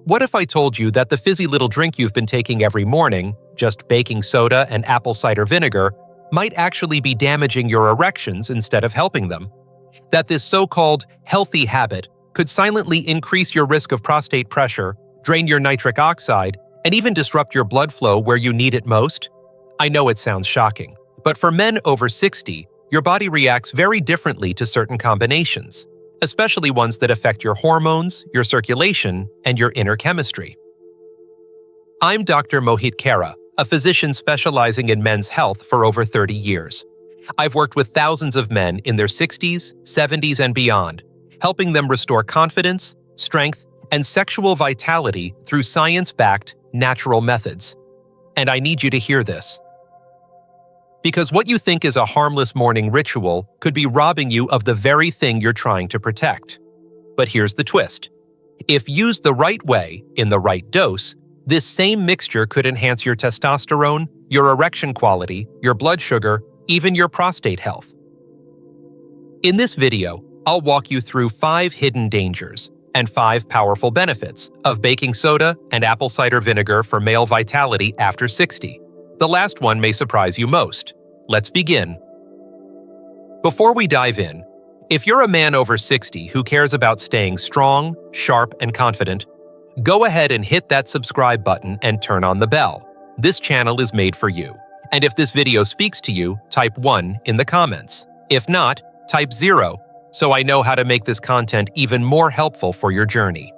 What if I told you that the fizzy little drink you've been taking every morning, just baking soda and apple cider vinegar, might actually be damaging your erections instead of helping them? That this so-called healthy habit could silently increase your risk of prostate pressure, drain your nitric oxide, and even disrupt your blood flow where you need it most? I know it sounds shocking, but for men over 60, your body reacts very differently to certain combinations, especially ones that affect your hormones, your circulation, and your inner chemistry. I'm Dr. Mohit Khera, a physician specializing in men's health for over 30 years. I've worked with thousands of men in their 60s, 70s, and beyond, helping them restore confidence, strength, and sexual vitality through science-backed, natural methods. And I need you to hear this. Because what you think is a harmless morning ritual could be robbing you of the very thing you're trying to protect. But here's the twist. If used the right way, in the right dose, this same mixture could enhance your testosterone, your erection quality, your blood sugar, even your prostate health. In this video, I'll walk you through 5 hidden dangers and 5 powerful benefits of baking soda and apple cider vinegar for male vitality after 60. The last one may surprise you most. Let's begin. Before we dive in, if you're a man over 60 who cares about staying strong, sharp, and confident, go ahead and hit that subscribe button and turn on the bell. This channel is made for you. And if this video speaks to you, type 1 in the comments. If not, type 0, so I know how to make this content even more helpful for your journey.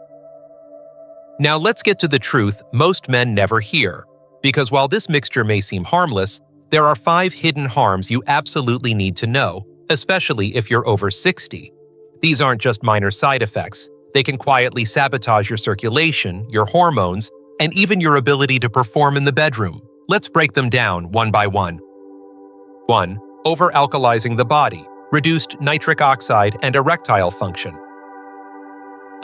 Now let's get to the truth most men never hear. Because while this mixture may seem harmless, there are 5 hidden harms you absolutely need to know, especially if you're over 60. These aren't just minor side effects. They can quietly sabotage your circulation, your hormones, and even your ability to perform in the bedroom. Let's break them down one by one. 1. Over-alkalizing the body, reduced nitric oxide and erectile function.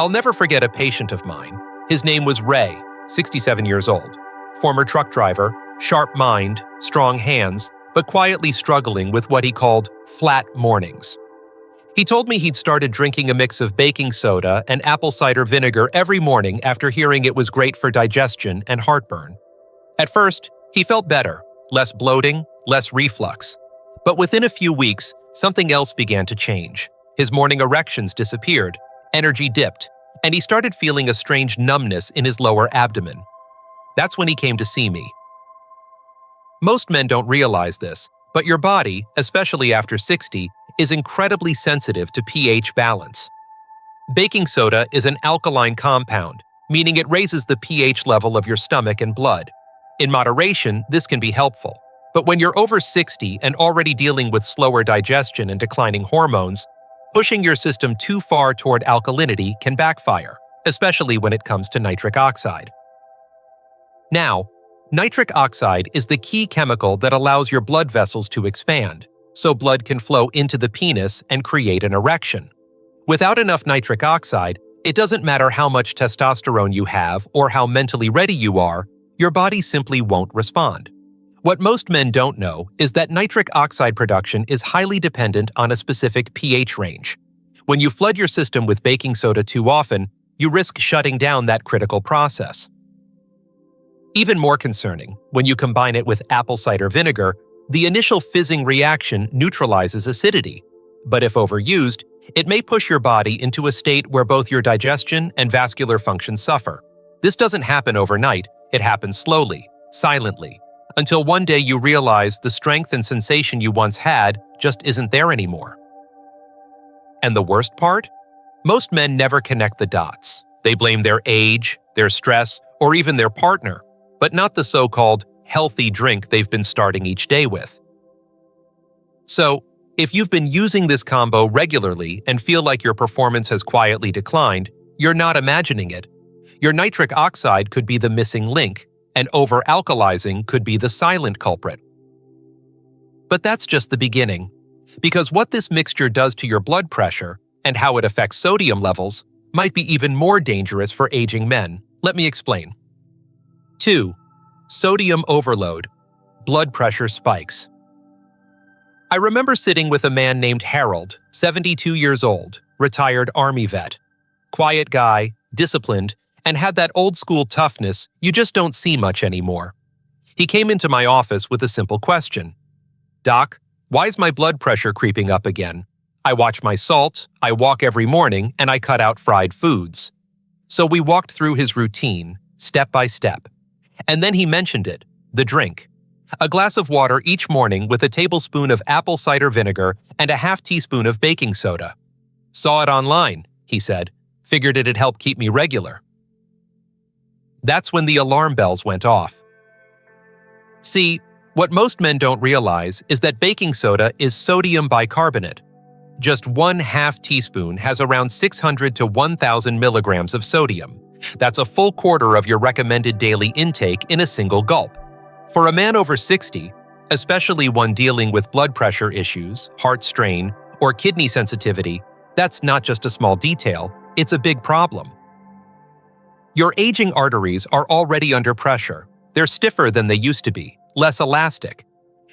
I'll never forget a patient of mine. His name was Ray, 67 years old. Former truck driver, sharp mind, strong hands, but quietly struggling with what he called flat mornings. He told me he'd started drinking a mix of baking soda and apple cider vinegar every morning after hearing it was great for digestion and heartburn. At first, he felt better, less bloating, less reflux. But within a few weeks, something else began to change. His morning erections disappeared, energy dipped, and he started feeling a strange numbness in his lower abdomen. That's when he came to see me. Most men don't realize this, but your body, especially after 60, is incredibly sensitive to pH balance. Baking soda is an alkaline compound, meaning it raises the pH level of your stomach and blood. In moderation, this can be helpful. But when you're over 60 and already dealing with slower digestion and declining hormones, pushing your system too far toward alkalinity can backfire, especially when it comes to nitric oxide. Now, nitric oxide is the key chemical that allows your blood vessels to expand, so blood can flow into the penis and create an erection. Without enough nitric oxide, it doesn't matter how much testosterone you have or how mentally ready you are, your body simply won't respond. What most men don't know is that nitric oxide production is highly dependent on a specific pH range. When you flood your system with baking soda too often, you risk shutting down that critical process. Even more concerning, when you combine it with apple cider vinegar, the initial fizzing reaction neutralizes acidity. But if overused, it may push your body into a state where both your digestion and vascular function suffer. This doesn't happen overnight, it happens slowly, silently, until one day you realize the strength and sensation you once had just isn't there anymore. And the worst part? Most men never connect the dots. They blame their age, their stress, or even their partner, but not the so-called healthy drink they've been starting each day with. So, if you've been using this combo regularly and feel like your performance has quietly declined, you're not imagining it. Your nitric oxide could be the missing link, and over-alkalizing could be the silent culprit. But that's just the beginning, because what this mixture does to your blood pressure and how it affects sodium levels might be even more dangerous for aging men. Let me explain. 2. Sodium overload. Blood pressure spikes. I remember sitting with a man named Harold, 72 years old, retired Army vet. Quiet guy, disciplined, and had that old-school toughness you just don't see much anymore. He came into my office with a simple question. "Doc, why is my blood pressure creeping up again? I watch my salt, I walk every morning, and I cut out fried foods." So we walked through his routine, step by step. And then he mentioned it, the drink. A glass of water each morning with a tablespoon of apple cider vinegar and a half teaspoon of baking soda. "Saw it online," he said. "Figured it'd help keep me regular." That's when the alarm bells went off. See, what most men don't realize is that baking soda is sodium bicarbonate. Just 1/2 teaspoon has around 600 to 1,000 milligrams of sodium. That's a full quarter of your recommended daily intake in a single gulp. For a man over 60, especially one dealing with blood pressure issues, heart strain, or kidney sensitivity, that's not just a small detail, it's a big problem. Your aging arteries are already under pressure. They're stiffer than they used to be, less elastic.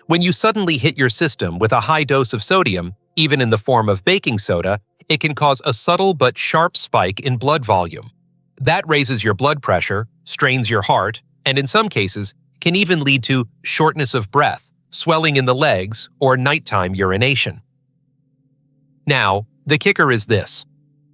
When you suddenly hit your system with a high dose of sodium, even in the form of baking soda, it can cause a subtle but sharp spike in blood volume. That raises your blood pressure, strains your heart, and in some cases, can even lead to shortness of breath, swelling in the legs, or nighttime urination. Now, the kicker is this.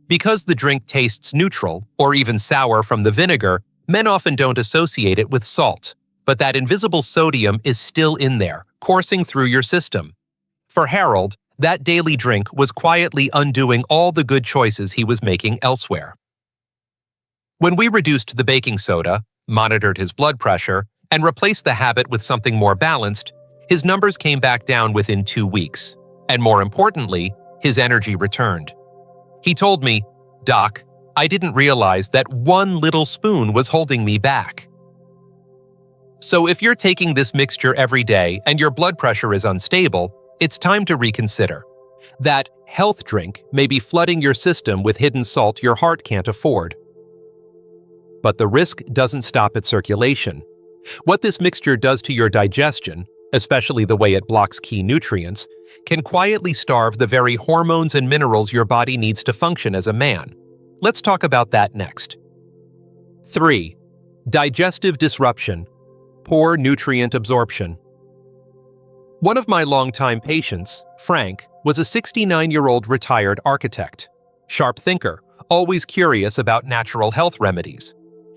Because the drink tastes neutral, or even sour from the vinegar, men often don't associate it with salt, but that invisible sodium is still in there, coursing through your system. For Harold, that daily drink was quietly undoing all the good choices he was making elsewhere. When we reduced the baking soda, monitored his blood pressure, and replaced the habit with something more balanced, his numbers came back down within 2 weeks, and more importantly, his energy returned. He told me, "Doc, I didn't realize that one little spoon was holding me back." So if you're taking this mixture every day and your blood pressure is unstable, it's time to reconsider. That health drink may be flooding your system with hidden salt your heart can't afford. But the risk doesn't stop at circulation. What this mixture does to your digestion, especially the way it blocks key nutrients, can quietly starve the very hormones and minerals your body needs to function as a man. Let's talk about that next. 3. Digestive disruption. Poor nutrient absorption. One of my longtime patients, Frank, was a 69-year-old retired architect. Sharp thinker, always curious about natural health remedies.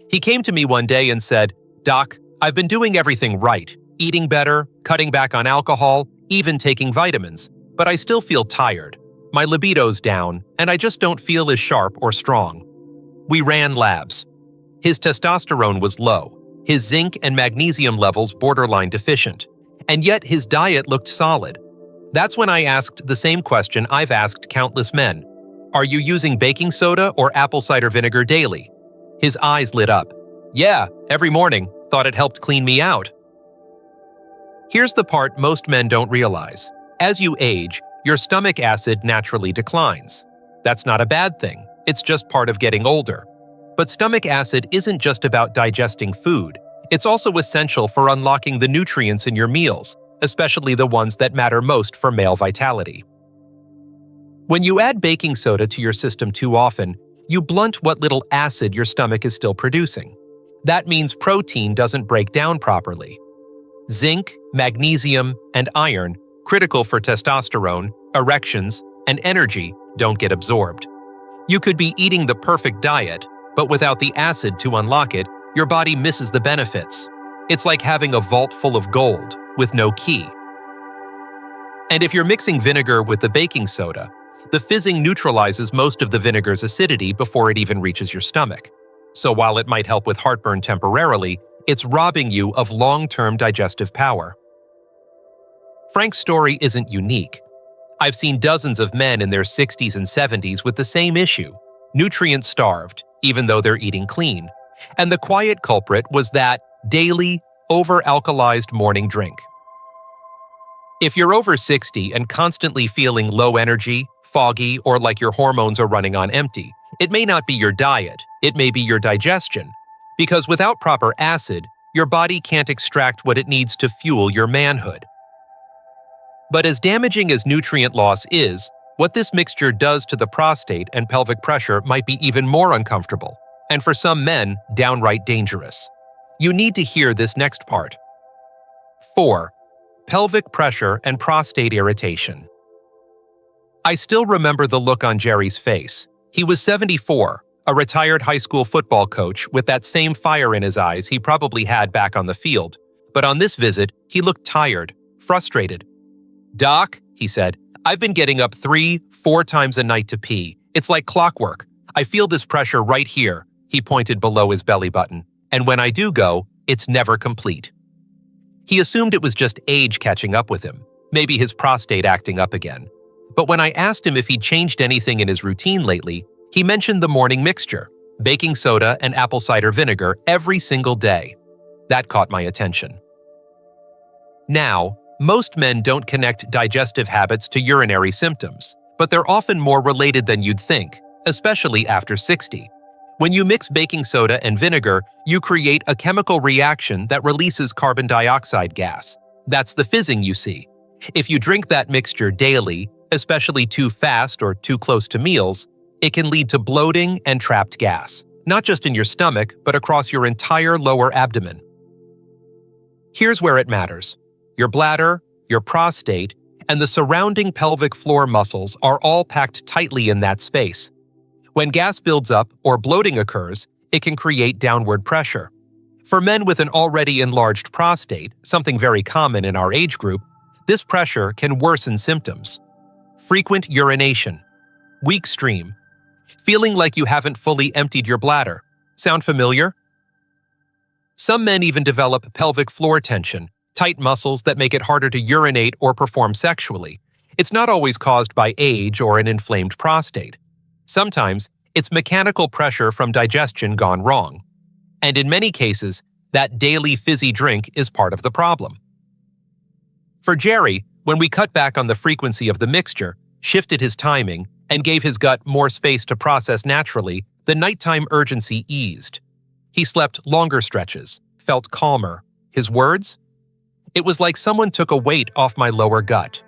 He came to me one day and said, "Doc, I've been doing everything right, eating better, cutting back on alcohol, even taking vitamins, but I still feel tired. My libido's down, and I just don't feel as sharp or strong." We ran labs. His testosterone was low, his zinc and magnesium levels borderline deficient, and yet his diet looked solid. That's when I asked the same question I've asked countless men. "Are you using baking soda or apple cider vinegar daily?" His eyes lit up. "Yeah, every morning. Thought it helped clean me out." Here's the part most men don't realize. As you age, your stomach acid naturally declines. That's not a bad thing. It's just part of getting older. But stomach acid isn't just about digesting food. It's also essential for unlocking the nutrients in your meals, especially the ones that matter most for male vitality. When you add baking soda to your system too often, you blunt what little acid your stomach is still producing. That means protein doesn't break down properly. Zinc, magnesium, and iron, critical for testosterone, erections, and energy, don't get absorbed. You could be eating the perfect diet, but without the acid to unlock it, your body misses the benefits. It's like having a vault full of gold with no key. And if you're mixing vinegar with the baking soda, the fizzing neutralizes most of the vinegar's acidity before it even reaches your stomach. So while it might help with heartburn temporarily, it's robbing you of long-term digestive power. Frank's story isn't unique. I've seen dozens of men in their 60s and 70s with the same issue, nutrient-starved, even though they're eating clean. And the quiet culprit was that daily, over-alkalized morning drink. If you're over 60 and constantly feeling low energy, foggy, or like your hormones are running on empty, it may not be your diet, it may be your digestion. Because without proper acid, your body can't extract what it needs to fuel your manhood. But as damaging as nutrient loss is, what this mixture does to the prostate and pelvic pressure might be even more uncomfortable, and for some men, downright dangerous. You need to hear this next part. 4. Pelvic pressure and prostate irritation. I still remember the look on Jerry's face. He was 74, a retired high school football coach with that same fire in his eyes he probably had back on the field. But on this visit, he looked tired, frustrated. "Doc," he said, "I've been getting up 3-4 times a night to pee. It's like clockwork. I feel this pressure right here." He pointed below his belly button. "And when I do go, it's never complete." He assumed it was just age catching up with him, maybe his prostate acting up again. But when I asked him if he'd changed anything in his routine lately, he mentioned the morning mixture, baking soda and apple cider vinegar every single day. That caught my attention. Now, most men don't connect digestive habits to urinary symptoms, but they're often more related than you'd think, especially after 60. When you mix baking soda and vinegar, you create a chemical reaction that releases carbon dioxide gas. That's the fizzing you see. If you drink that mixture daily, especially too fast or too close to meals, it can lead to bloating and trapped gas, not just in your stomach, but across your entire lower abdomen. Here's where it matters. Your bladder, your prostate, and the surrounding pelvic floor muscles are all packed tightly in that space. When gas builds up or bloating occurs, it can create downward pressure. For men with an already enlarged prostate, something very common in our age group, this pressure can worsen symptoms. Frequent urination, weak stream, feeling like you haven't fully emptied your bladder. Sound familiar? Some men even develop pelvic floor tension, tight muscles that make it harder to urinate or perform sexually. It's not always caused by age or an inflamed prostate. Sometimes, it's mechanical pressure from digestion gone wrong. And in many cases, that daily fizzy drink is part of the problem. For Jerry, when we cut back on the frequency of the mixture, shifted his timing, and gave his gut more space to process naturally, the nighttime urgency eased. He slept longer stretches, felt calmer. His words? It was like someone took a weight off my lower gut.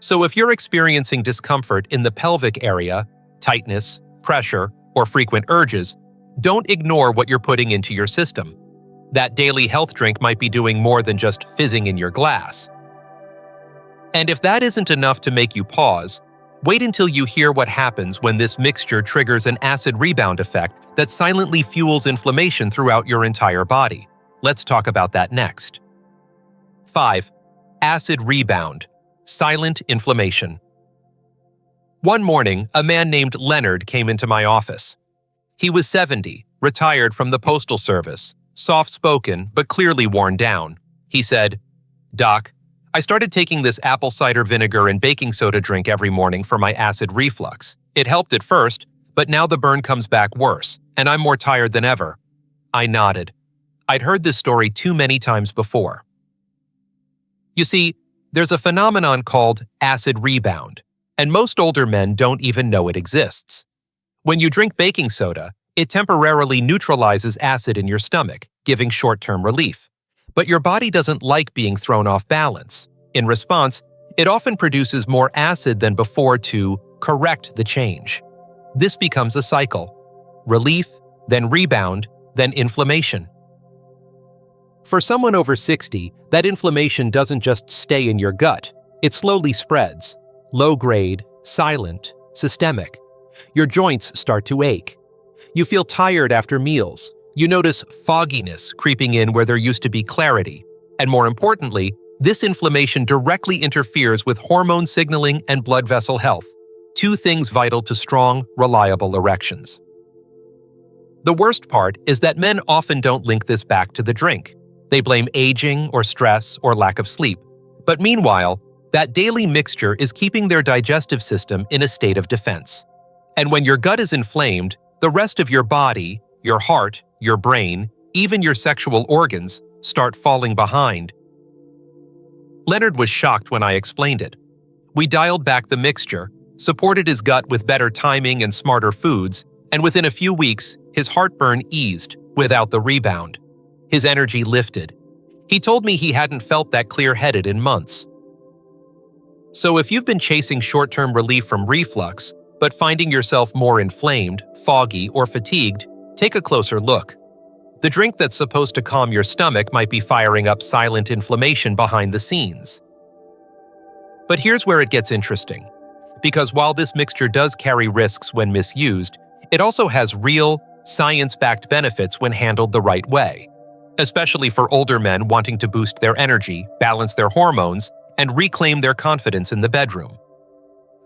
So if you're experiencing discomfort in the pelvic area, tightness, pressure, or frequent urges, don't ignore what you're putting into your system. That daily health drink might be doing more than just fizzing in your glass. And if that isn't enough to make you pause, wait until you hear what happens when this mixture triggers an acid rebound effect that silently fuels inflammation throughout your entire body. Let's talk about that next. 5. Acid rebound. Silent inflammation. One morning, a man named Leonard came into my office. He was 70, retired from the Postal Service, soft-spoken but clearly worn down. He said, "Doc, I started taking this apple cider vinegar and baking soda drink every morning for my acid reflux. It helped at first, but now the burn comes back worse, and I'm more tired than ever." I nodded. I'd heard this story too many times before. You see, there's a phenomenon called acid rebound, and most older men don't even know it exists. When you drink baking soda, it temporarily neutralizes acid in your stomach, giving short-term relief. But your body doesn't like being thrown off balance. In response, it often produces more acid than before to correct the change. This becomes a cycle: relief, then rebound, then inflammation. For someone over 60, that inflammation doesn't just stay in your gut. It slowly spreads. Low-grade, silent, systemic. Your joints start to ache. You feel tired after meals. You notice fogginess creeping in where there used to be clarity. And more importantly, this inflammation directly interferes with hormone signaling and blood vessel health, two things vital to strong, reliable erections. The worst part is that men often don't link this back to the drink. They blame aging or stress or lack of sleep. But meanwhile, that daily mixture is keeping their digestive system in a state of defense. And when your gut is inflamed, the rest of your body, your heart, your brain, even your sexual organs, start falling behind. Leonard was shocked when I explained it. We dialed back the mixture, supported his gut with better timing and smarter foods, and within a few weeks, his heartburn eased without the rebound. His energy lifted. He told me he hadn't felt that clear-headed in months. So if you've been chasing short-term relief from reflux, but finding yourself more inflamed, foggy, or fatigued, take a closer look. The drink that's supposed to calm your stomach might be firing up silent inflammation behind the scenes. But here's where it gets interesting. Because while this mixture does carry risks when misused, it also has real, science-backed benefits when handled the right way, especially for older men wanting to boost their energy, balance their hormones, and reclaim their confidence in the bedroom.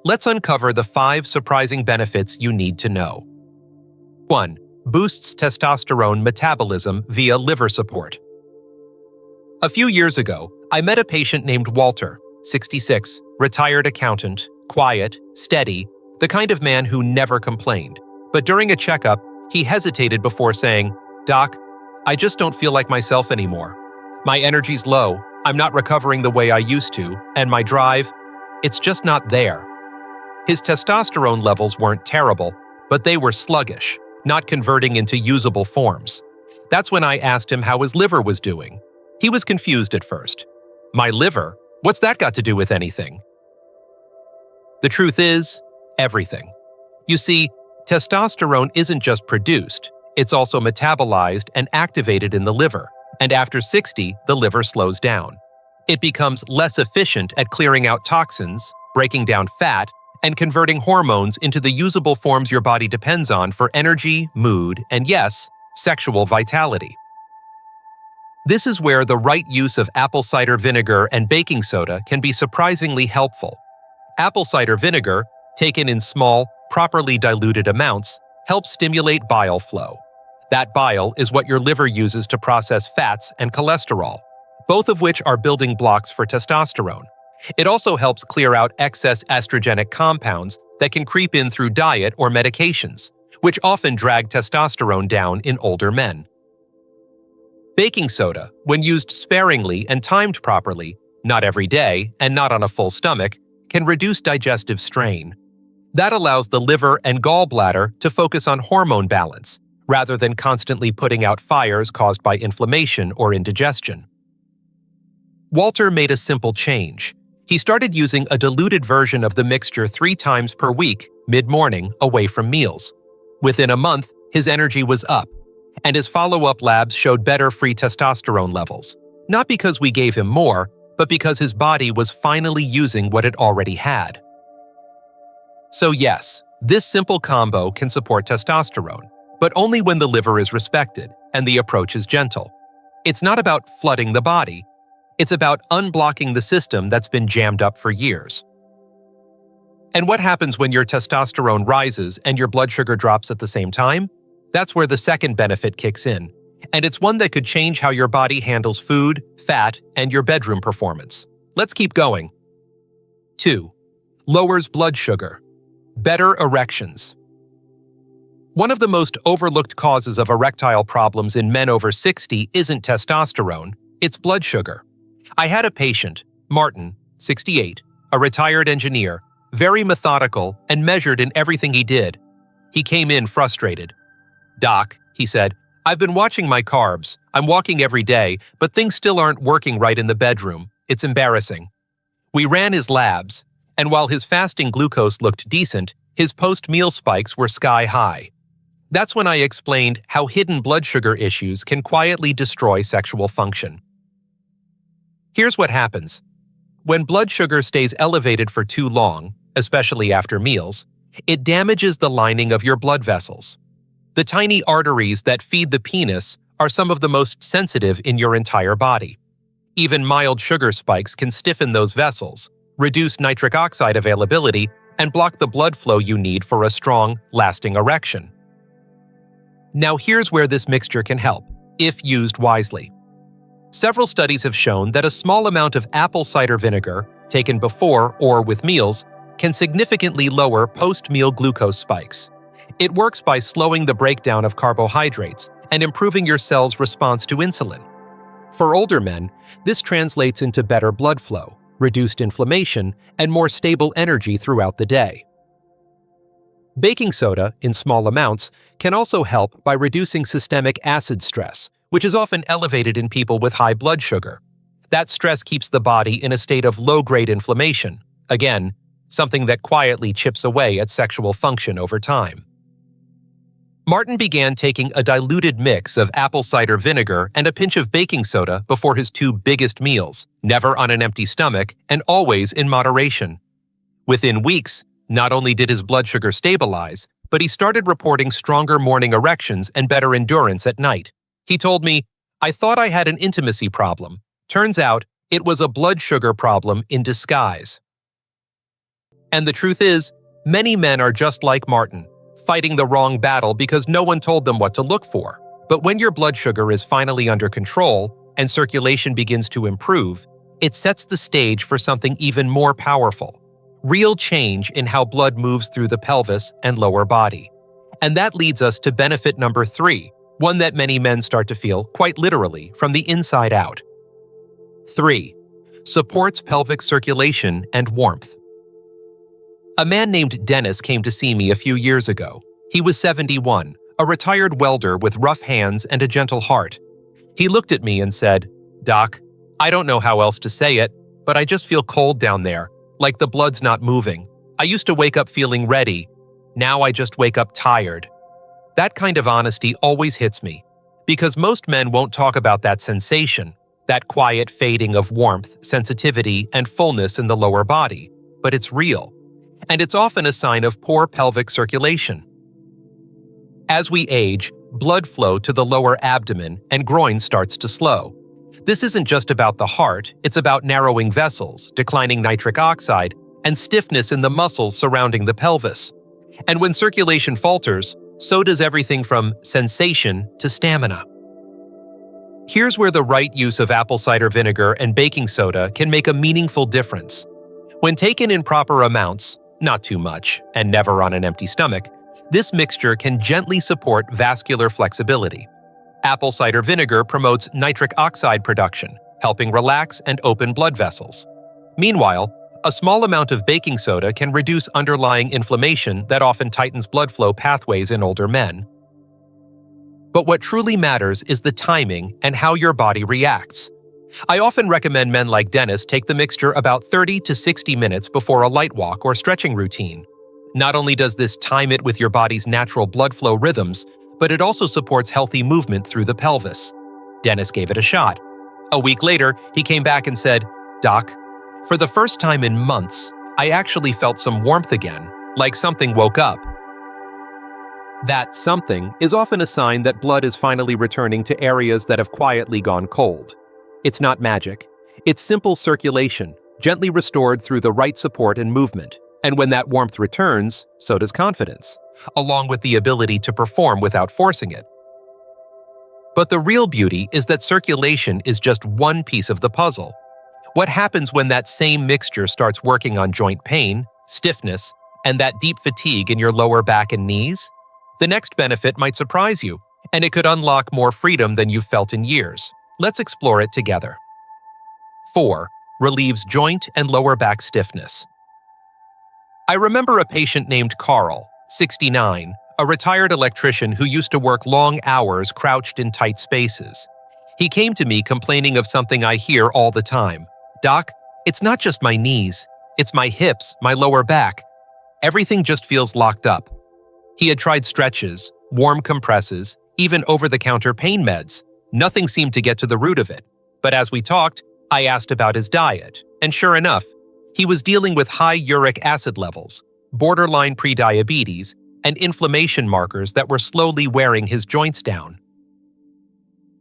Let's uncover the 5 surprising benefits you need to know. 1. Boosts testosterone metabolism via liver support. A few years ago, I met a patient named Walter, 66, retired accountant, quiet, steady, the kind of man who never complained. But during a checkup, he hesitated before saying, "Doc, I just don't feel like myself anymore. My energy's low, I'm not recovering the way I used to, and my drive, it's just not there." His testosterone levels weren't terrible, but they were sluggish, not converting into usable forms. That's when I asked him how his liver was doing. He was confused at first. "My liver? What's that got to do with anything?" The truth is, everything. You see, testosterone isn't just produced, it's also metabolized and activated in the liver, and after 60, the liver slows down. It becomes less efficient at clearing out toxins, breaking down fat, and converting hormones into the usable forms your body depends on for energy, mood, and yes, sexual vitality. This is where the right use of apple cider vinegar and baking soda can be surprisingly helpful. Apple cider vinegar, taken in small, properly diluted amounts, helps stimulate bile flow. That bile is what your liver uses to process fats and cholesterol, both of which are building blocks for testosterone. It also helps clear out excess estrogenic compounds that can creep in through diet or medications, which often drag testosterone down in older men. Baking soda, when used sparingly and timed properly, not every day and not on a full stomach, can reduce digestive strain. That allows the liver and gallbladder to focus on hormone balance, rather than constantly putting out fires caused by inflammation or indigestion. Walter made a simple change. He started using a diluted version of the mixture 3 times per week, mid-morning, away from meals. Within a month, his energy was up, and his follow-up labs showed better free testosterone levels. Not because we gave him more, but because his body was finally using what it already had. So yes, this simple combo can support testosterone, but only when the liver is respected and the approach is gentle. It's not about flooding the body. It's about unblocking the system that's been jammed up for years. And what happens when your testosterone rises and your blood sugar drops at the same time? That's where the second benefit kicks in, and it's one that could change how your body handles food, fat, and your bedroom performance. Let's keep going. 2. Lowers blood sugar. Better erections. One of the most overlooked causes of erectile problems in men over 60 isn't testosterone, it's blood sugar. I had a patient, Martin, 68, a retired engineer, very methodical and measured in everything he did. He came in frustrated. "Doc," he said, "I've been watching my carbs. I'm walking every day, but things still aren't working right in the bedroom. It's embarrassing." We ran his labs, and while his fasting glucose looked decent, his post-meal spikes were sky high. That's when I explained how hidden blood sugar issues can quietly destroy sexual function. Here's what happens. When blood sugar stays elevated for too long, especially after meals, it damages the lining of your blood vessels. The tiny arteries that feed the penis are some of the most sensitive in your entire body. Even mild sugar spikes can stiffen those vessels, reduce nitric oxide availability, and block the blood flow you need for a strong, lasting erection. Now here's where this mixture can help, if used wisely. Several studies have shown that a small amount of apple cider vinegar, taken before or with meals, can significantly lower post-meal glucose spikes. It works by slowing the breakdown of carbohydrates and improving your cell's response to insulin. For older men, this translates into better blood flow, reduced inflammation, and more stable energy throughout the day. Baking soda, in small amounts, can also help by reducing systemic acid stress, which is often elevated in people with high blood sugar. That stress keeps the body in a state of low-grade inflammation. Again, something that quietly chips away at sexual function over time. Martin began taking a diluted mix of apple cider vinegar and a pinch of baking soda before his 2 biggest meals, never on an empty stomach and always in moderation. Within weeks, not only did his blood sugar stabilize, but he started reporting stronger morning erections and better endurance at night. He told me, "I thought I had an intimacy problem. Turns out, it was a blood sugar problem in disguise." And the truth is, many men are just like Martin, fighting the wrong battle because no one told them what to look for. But when your blood sugar is finally under control and circulation begins to improve, it sets the stage for something even more powerful: real change in how blood moves through the pelvis and lower body. And that leads us to benefit number 3, one that many men start to feel, quite literally, from the inside out. 3. Supports pelvic circulation and warmth. A man named Dennis came to see me a few years ago. He was 71, a retired welder with rough hands and a gentle heart. He looked at me and said, "Doc, I don't know how else to say it, but I just feel cold down there, like the blood's not moving. I used to wake up feeling ready. Now I just wake up tired." That kind of honesty always hits me, because most men won't talk about that sensation, that quiet fading of warmth, sensitivity, and fullness in the lower body. But it's real. And it's often a sign of poor pelvic circulation. As we age, blood flow to the lower abdomen and groin starts to slow. This isn't just about the heart, it's about narrowing vessels, declining nitric oxide, and stiffness in the muscles surrounding the pelvis. And when circulation falters, so does everything from sensation to stamina. Here's where the right use of apple cider vinegar and baking soda can make a meaningful difference. When taken in proper amounts, not too much, and never on an empty stomach, this mixture can gently support vascular flexibility. Apple cider vinegar promotes nitric oxide production, helping relax and open blood vessels. Meanwhile, a small amount of baking soda can reduce underlying inflammation that often tightens blood flow pathways in older men. But what truly matters is the timing and how your body reacts. I often recommend men like Dennis take the mixture about 30 to 60 minutes before a light walk or stretching routine. Not only does this time it with your body's natural blood flow rhythms, but it also supports healthy movement through the pelvis. Dennis gave it a shot. A week later, he came back and said, "Doc, for the first time in months, I actually felt some warmth again, like something woke up." That something is often a sign that blood is finally returning to areas that have quietly gone cold. It's not magic. It's simple circulation, gently restored through the right support and movement. And when that warmth returns, so does confidence, along with the ability to perform without forcing it. But the real beauty is that circulation is just one piece of the puzzle. What happens when that same mixture starts working on joint pain, stiffness, and that deep fatigue in your lower back and knees? The next benefit might surprise you, and it could unlock more freedom than you've felt in years. Let's explore it together. 4. Relieves joint and lower back stiffness. I remember a patient named Carl, 69, a retired electrician who used to work long hours crouched in tight spaces. He came to me complaining of something I hear all the time. "Doc, it's not just my knees. It's my hips, my lower back. Everything just feels locked up." He had tried stretches, warm compresses, even over-the-counter pain meds. Nothing seemed to get to the root of it. But as we talked, I asked about his diet, and sure enough, he was dealing with high uric acid levels, borderline prediabetes, and inflammation markers that were slowly wearing his joints down.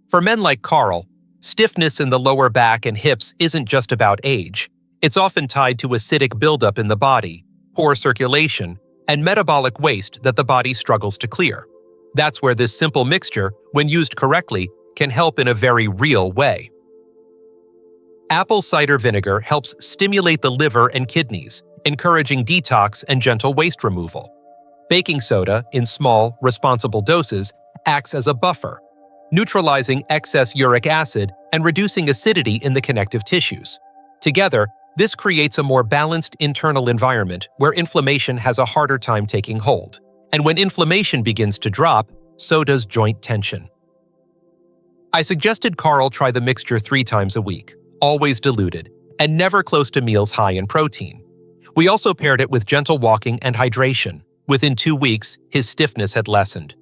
For men like Carl, stiffness in the lower back and hips isn't just about age. It's often tied to acidic buildup in the body, poor circulation, and metabolic waste that the body struggles to clear. That's where this simple mixture, when used correctly, can help in a very real way. Apple cider vinegar helps stimulate the liver and kidneys, encouraging detox and gentle waste removal. Baking soda, in small, responsible doses, acts as a buffer, neutralizing excess uric acid and reducing acidity in the connective tissues. Together, this creates a more balanced internal environment where inflammation has a harder time taking hold. And when inflammation begins to drop, so does joint tension. I suggested Carl try the mixture 3 times a week, always diluted, and never close to meals high in protein. We also paired it with gentle walking and hydration. Within 2 weeks, his stiffness had lessened.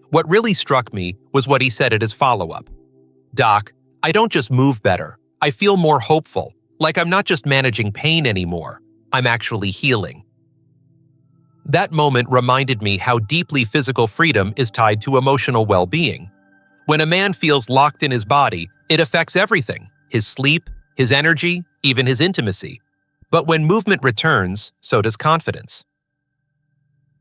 What really struck me was what he said at his follow-up. "Doc, I don't just move better. I feel more hopeful, like I'm not just managing pain anymore. I'm actually healing." That moment reminded me how deeply physical freedom is tied to emotional well-being. When a man feels locked in his body, it affects everything: his sleep, his energy, even his intimacy. But when movement returns, so does confidence.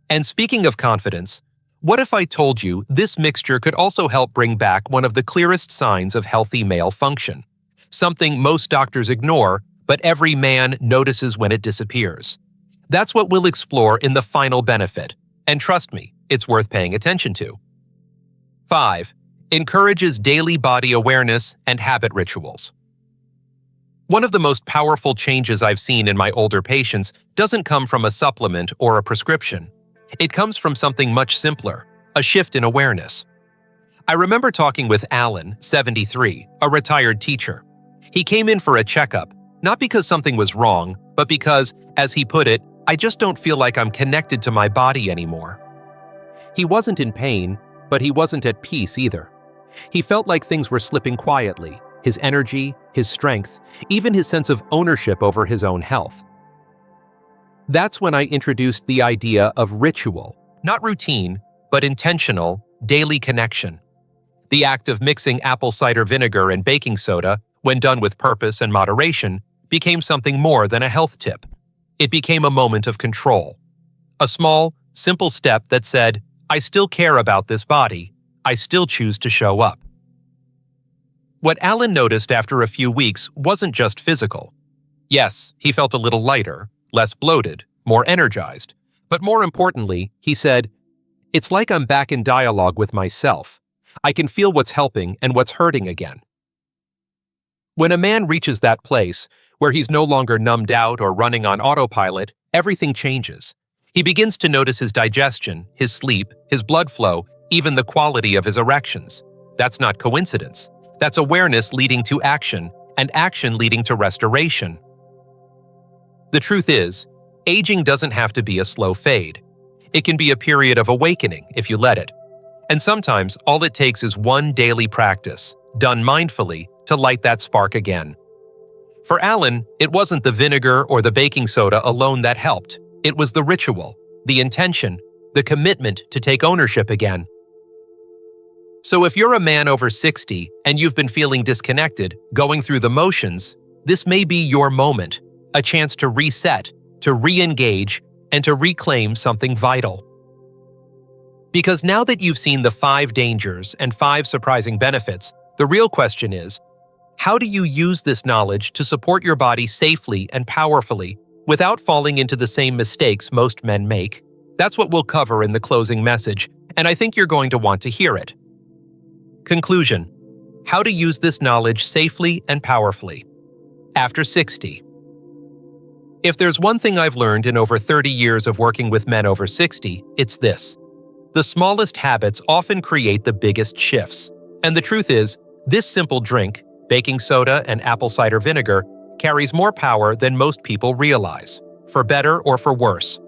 And speaking of confidence, what if I told you this mixture could also help bring back one of the clearest signs of healthy male function? Something most doctors ignore, but every man notices when it disappears. That's what we'll explore in the final benefit, and trust me, it's worth paying attention to. 5. Encourages daily body awareness and habit rituals. One of the most powerful changes I've seen in my older patients doesn't come from a supplement or a prescription. It comes from something much simpler: a shift in awareness. I remember talking with Alan, 73, a retired teacher. He came in for a checkup, not because something was wrong, but because, as he put it, "I just don't feel like I'm connected to my body anymore." He wasn't in pain, but he wasn't at peace either. He felt like things were slipping quietly: his energy, his strength, even his sense of ownership over his own health. That's when I introduced the idea of ritual, not routine, but intentional, daily connection. The act of mixing apple cider vinegar and baking soda, when done with purpose and moderation, became something more than a health tip. It became a moment of control. A small, simple step that said, "I still care about this body. I still choose to show up." What Alan noticed after a few weeks wasn't just physical. Yes, he felt a little lighter, less bloated, more energized. But more importantly, he said, "It's like I'm back in dialogue with myself. I can feel what's helping and what's hurting again." When a man reaches that place, where he's no longer numbed out or running on autopilot, everything changes. He begins to notice his digestion, his sleep, his blood flow, even the quality of his erections. That's not coincidence. That's awareness leading to action, and action leading to restoration. The truth is, aging doesn't have to be a slow fade. It can be a period of awakening if you let it. And sometimes all it takes is one daily practice, done mindfully, to light that spark again. For Alan, it wasn't the vinegar or the baking soda alone that helped. It was the ritual, the intention, the commitment to take ownership again. So if you're a man over 60 and you've been feeling disconnected, going through the motions, this may be your moment, a chance to reset, to re-engage, and to reclaim something vital. Because now that you've seen the 5 dangers and 5 surprising benefits, the real question is, how do you use this knowledge to support your body safely and powerfully without falling into the same mistakes most men make? That's what we'll cover in the closing message, and I think you're going to want to hear it. Conclusion: how to use this knowledge safely and powerfully. After 60. If there's one thing I've learned in over 30 years of working with men over 60, it's this: the smallest habits often create the biggest shifts. And the truth is, this simple drink, baking soda and apple cider vinegar, carries more power than most people realize, for better or for worse.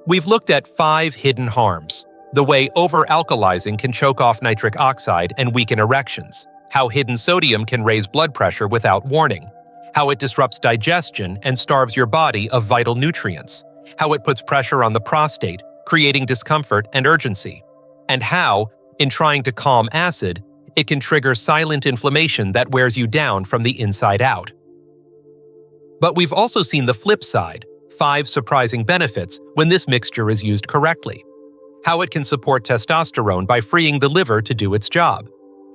We've looked at 5 hidden harms: the way over-alkalizing can choke off nitric oxide and weaken erections, how hidden sodium can raise blood pressure without warning, how it disrupts digestion and starves your body of vital nutrients, how it puts pressure on the prostate, creating discomfort and urgency, and how, in trying to calm acid, it can trigger silent inflammation that wears you down from the inside out. But we've also seen the flip side: 5 surprising benefits when this mixture is used correctly. How it can support testosterone by freeing the liver to do its job.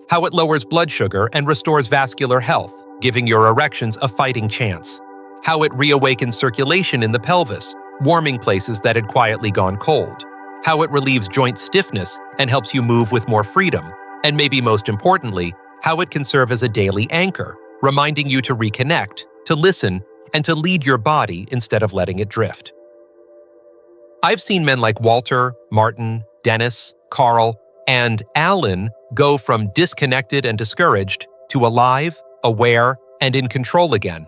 How it lowers blood sugar and restores vascular health, giving your erections a fighting chance. How it reawakens circulation in the pelvis, warming places that had quietly gone cold. How it relieves joint stiffness and helps you move with more freedom. And maybe most importantly, how it can serve as a daily anchor, reminding you to reconnect, to listen, and to lead your body instead of letting it drift. I've seen men like Walter, Martin, Dennis, Carl, and Alan go from disconnected and discouraged to alive, aware, and in control again.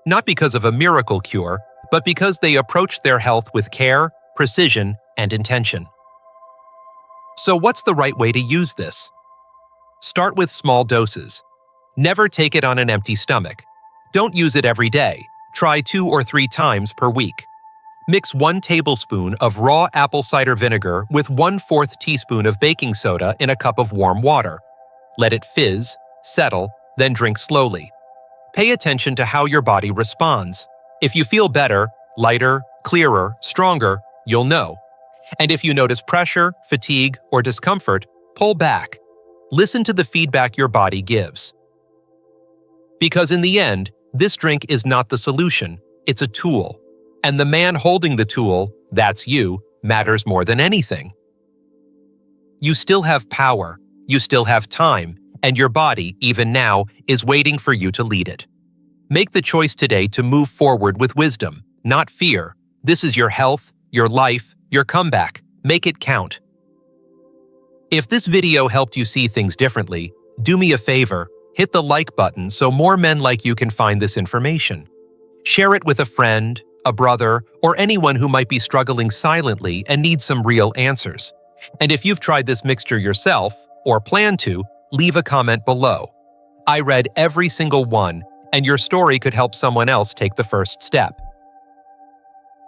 Not because of a miracle cure, but because they approach their health with care, precision, and intention. So what's the right way to use this? Start with small doses. Never take it on an empty stomach. Don't use it every day. Try 2 or 3 times per week. Mix 1 tablespoon of raw apple cider vinegar with 1/4 teaspoon of baking soda in a cup of warm water. Let it fizz, settle, then drink slowly. Pay attention to how your body responds. If you feel better, lighter, clearer, stronger, you'll know. And if you notice pressure, fatigue, or discomfort, pull back. Listen to the feedback your body gives. Because in the end, this drink is not the solution, it's a tool. And the man holding the tool, that's you, matters more than anything. You still have power, you still have time, and your body, even now, is waiting for you to lead it. Make the choice today to move forward with wisdom, not fear. This is your health, your life, your comeback. Make it count. If this video helped you see things differently, do me a favor, hit the like button so more men like you can find this information. Share it with a friend, a brother, or anyone who might be struggling silently and needs some real answers. And if you've tried this mixture yourself, or plan to, leave a comment below. I read every single one, and your story could help someone else take the first step.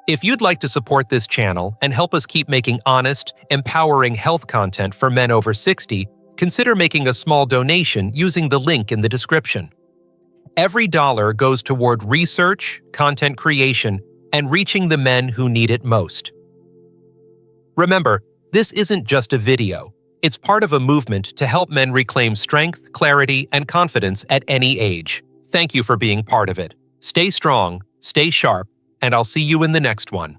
If you'd like to support this channel and help us keep making honest, empowering health content for men over 60, consider making a small donation using the link in the description. Every dollar goes toward research, content creation, and reaching the men who need it most. Remember, this isn't just a video. It's part of a movement to help men reclaim strength, clarity, and confidence at any age. Thank you for being part of it. Stay strong, stay sharp, and I'll see you in the next one.